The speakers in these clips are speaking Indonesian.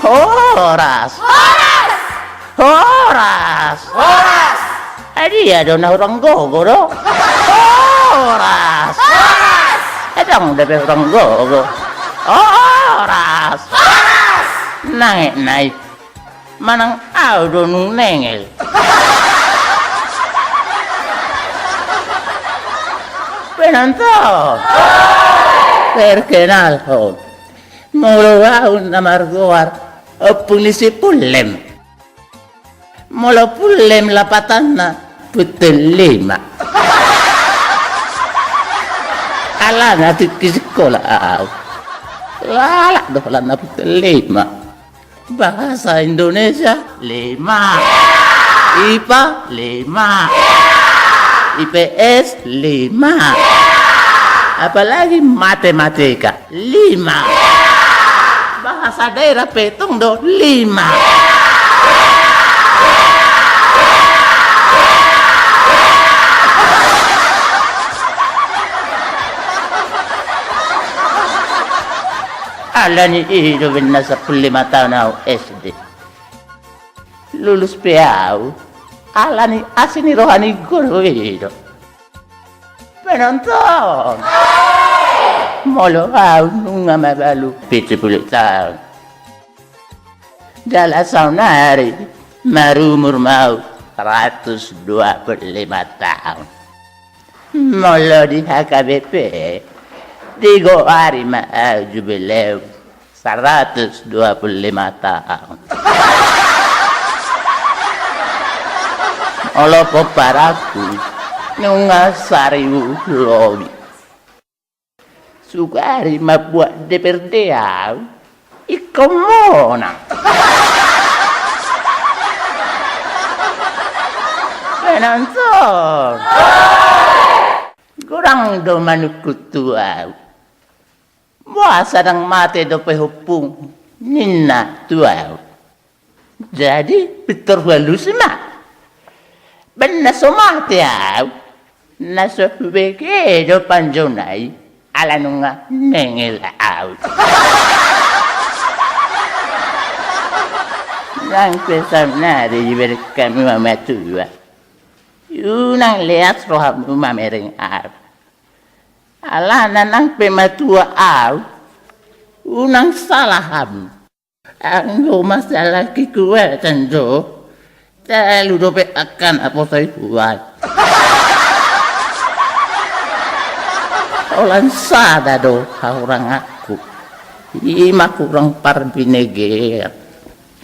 Horas. Dia dona orang gogo do. Horas. Edang debe orang gogo. Horas. Naik. Manang audo nung nengel. Penonton. Perkenalkan. Mulu namar goar. Pungisi pulem. Mulu pulem lapatan na putel 5. Ala na sekolah. Lala doh na putel 5. Bahasa Indonesia 5. IPA 5. IPS 5. Apalagi matematika 5. Bahasa daerah Petong do 5. Alani hidup nasa 5 tahun aku SD. Lulus PAU. Alani asini rohani guru hidup. Penonton. Molo au nunga mabalu 70 tahun. Dalam saunari marumur mau 125 tahun. Molo di HKBP Digo hari mau jubileu 125 tahun. Olo poparaku nunga sariwu lobi. Sugari mabuat DPRD au ikomona. Penonton. Kurang do manukutu au. Wah sadang mati do pehupung nina tuau. Jadi Peter Walusima. Benar somati au. Naso beke do panjonai ala nunga nengel au. Nang pesan nari berkami mamatua. Yunang lihat roham mamereng au. Ala nanang pematua au. Unang salaham. Anggo masalah kikuwe tentu. Terlalu dope akan apa saya buat. Olan sada do orang aku. Ima kurang parbineger.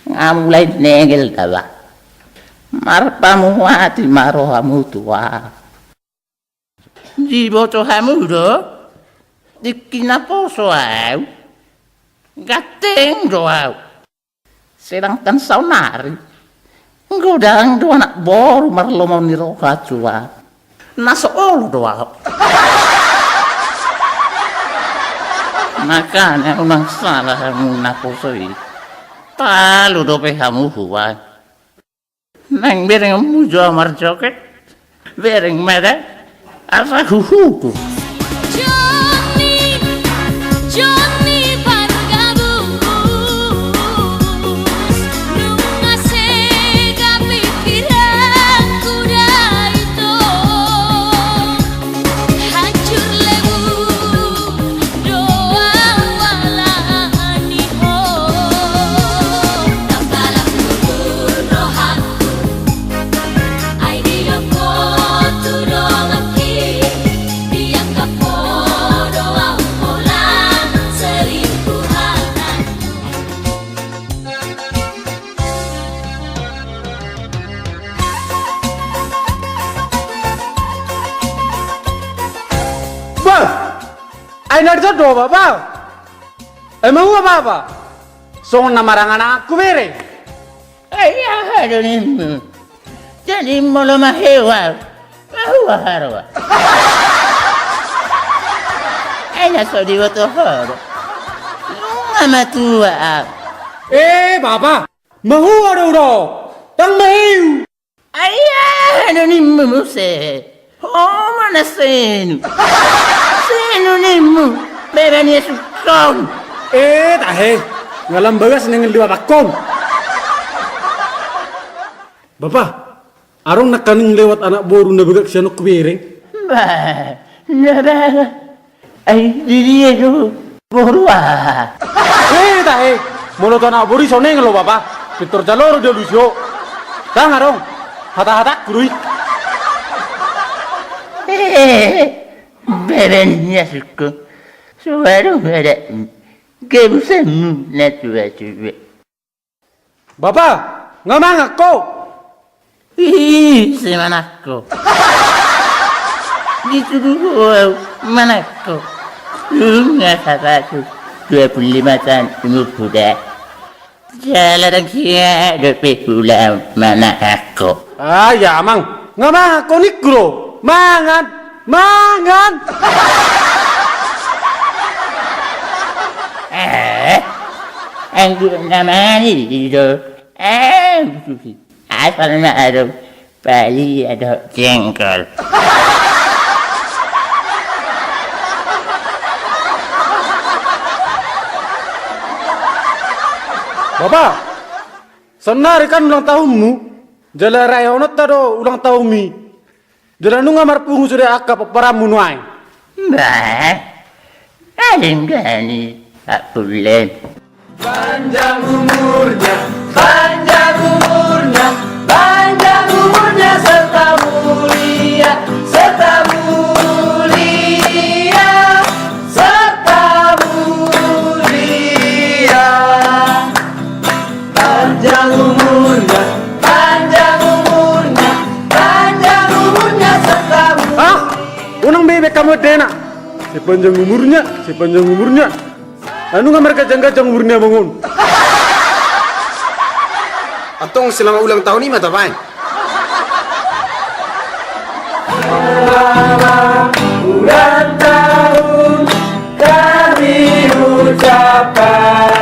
Ngamulai negel dawa. Marpamu hati marohamu tua. Jiboto hamudo dikina poso au gateng doau sedangkan saunari ngodang do anak boru marlomo ni roha cua naso olo doau makanya unang salah hamu na poso i talu dope hamu huwa nang bereng mujo amar joket bereng meda Asa huhuku. Johnny Pargabus nunga sega pikiranku dah itu hancur lebu doa walani ho tambala kubur rohanku ai dia kotu doang Ay nagjodoh bapak, emang apa? Soal namarangan aku bere. Ayah ada ni, jadi malam hewan, hewan harwa. Ayah sodi waktu har, nunga tua. Bapak, mahu ada udah, tang mahu. Ayah ada ni muse, oh mana sen. Sino ni mo? Bebe niya sukong. Tahe. ngalam bagas dengan liwat akon. Bapak, arong nakaning lewat anak boru na bagak siya no kuwiring. Ba, nara, ay dia itu borua. Tahe, mulut anak boru iso neng lo bapak. Pitor jalur dia lusyo. Tang arong, hata-hata kurui. Berenya suku, suara ada, kebusanmu natuwa. Bapak, ngamang ako. Ih, si manako. Gitu dulu, manako. Nggak satu 25 tahun umur muda. Jalan kia 20 bulan manako. Ah, ya mang, ngamang ako nikro. Mangan. Ang namanya itu, asalnya ada Bali ada jengkol. Bapak, senari kan ulang tahunmu. Jala rayonot tado ulang tahun mi. Jala nunga marpungu sudah akka paparamu nuai. Bah, alim gani, tak boleh. Panjang umurnya, panjang umurnya, panjang umurnya serta mulia, serta mulia, serta mulia. Panjang umurnya, panjang umurnya, panjang umurnya serta mulia. Ah, unang bebek kamu dena. Sepanjang umurnya. Anu nggak mereka jangka umurnya bangun. Atong selama ulang tahun ini mata pain. Selamat ulang tahun kami ucapkan.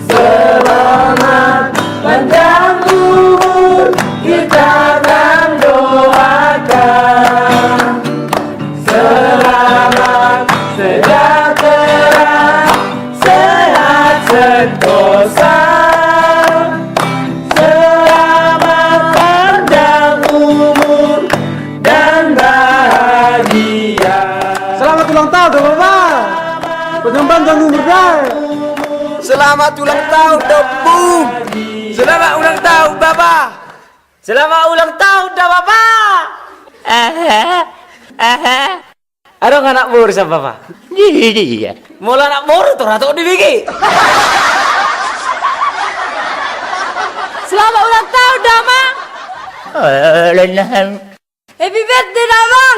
Selamat panjang umur kita akan doakan. Selamat sejahtera, sehat sentosa. Selamat panjang umur dan bahagia. Selamat ulang tahun, Bapak. Panjang umur dah. Selamat ulang tahun, Dobum. Selamat ulang tahun, Bapak. Selamat ulang tahun dah Bapak. Ada anak buru sama Bapak? Dia. Mula anak buru tuh ratu dibigi. Selamat ulang tahun, Damang. Lenang. Happy birthday, Damang.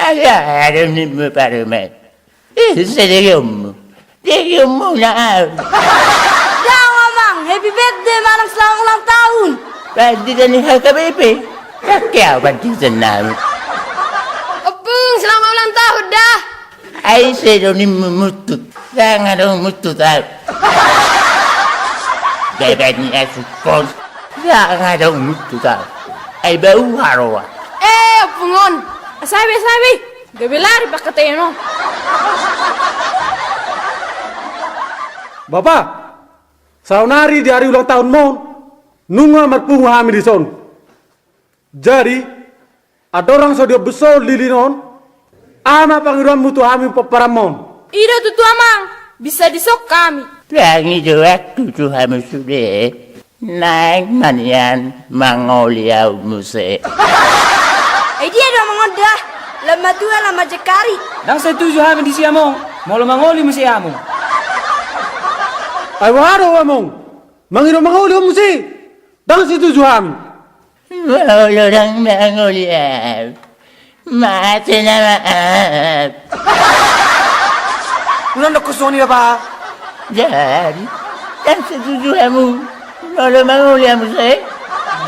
Ada ni berparuman. Sedihmu. Sedihmu nak. Jangan, Mang. Happy birthday, malam selamat ulang tahun. Pasti dah ni HKBP. Kakak bantu senang. Opung, selamat ulang tahun dah. Ai sedo ni mutut. Jangan dong mutut tau. Bebek ni asukon. Jangan dong mutut tau. Ai bau haroa. Opungon. Sabi. Gabilari pakateno. Bapak, saunari di hari ulang tahun mo, nunga marpungu hami di son. Jadi, ada orang sodio besar lilinon, ama pangiruan mutu hami paparamon. Ida tutu, Amang. Bisa disok kami. Rangi doak tutu hamu sudah. Naik manian Mongolia muse. Dia dah mengodah. Lama tua, lama jekari. Nang setuju kami di siamong. Mau mangoli mesti among. Ay waro among, mangiruan mangoli musi, dang situ juhami. Orang Mongolia. Mati nama. Ulang nak kusoni Bapak. Jadi, kan setuju kamu. Orang Mongolia muse.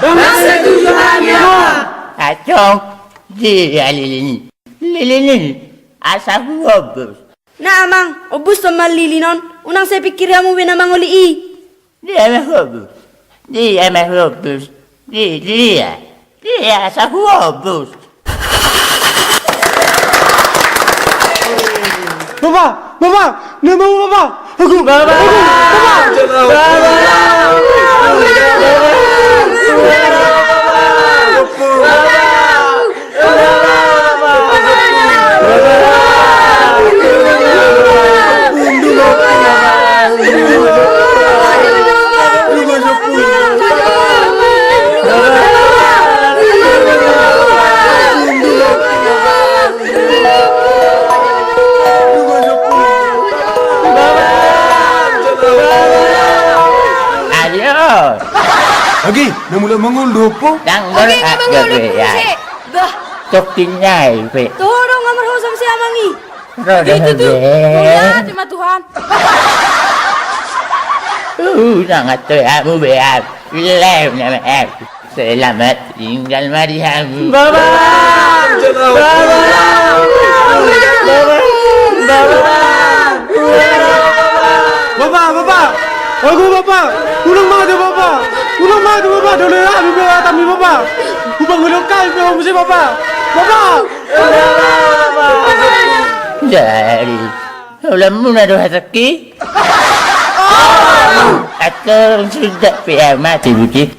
Dang setuju kami Bapak. Acong. Dia lilini. Asal gobos. Nah, Amang. Obus sama lilinon. Unang saya pikir kamu bina mangoli i. Dia mahobos. Dia asal gobos. Bapak, nama Bapak, Aku Baba. Ayo, Lagi, nak mula mengunduh po. đang Okey, berhak ngomong dulu ke ya. Cik. Dah. Cok tinggal pe. Tolong ngamar hosam si amangi. Roda Itu tu. be. Ya, terima Tuhan. Sangat tuamu beat. Lem nama aku. Selamat tinggal Mariam. Baba. Baba. Aku Baba. Ulang mati Baba. Ulang mati Baba. Dole abi be atami Baba. Ubang ngelokai pe mesti Baba. Baba. Jadi, ulamu nak doa rezeki. Atau sudah mati bukit.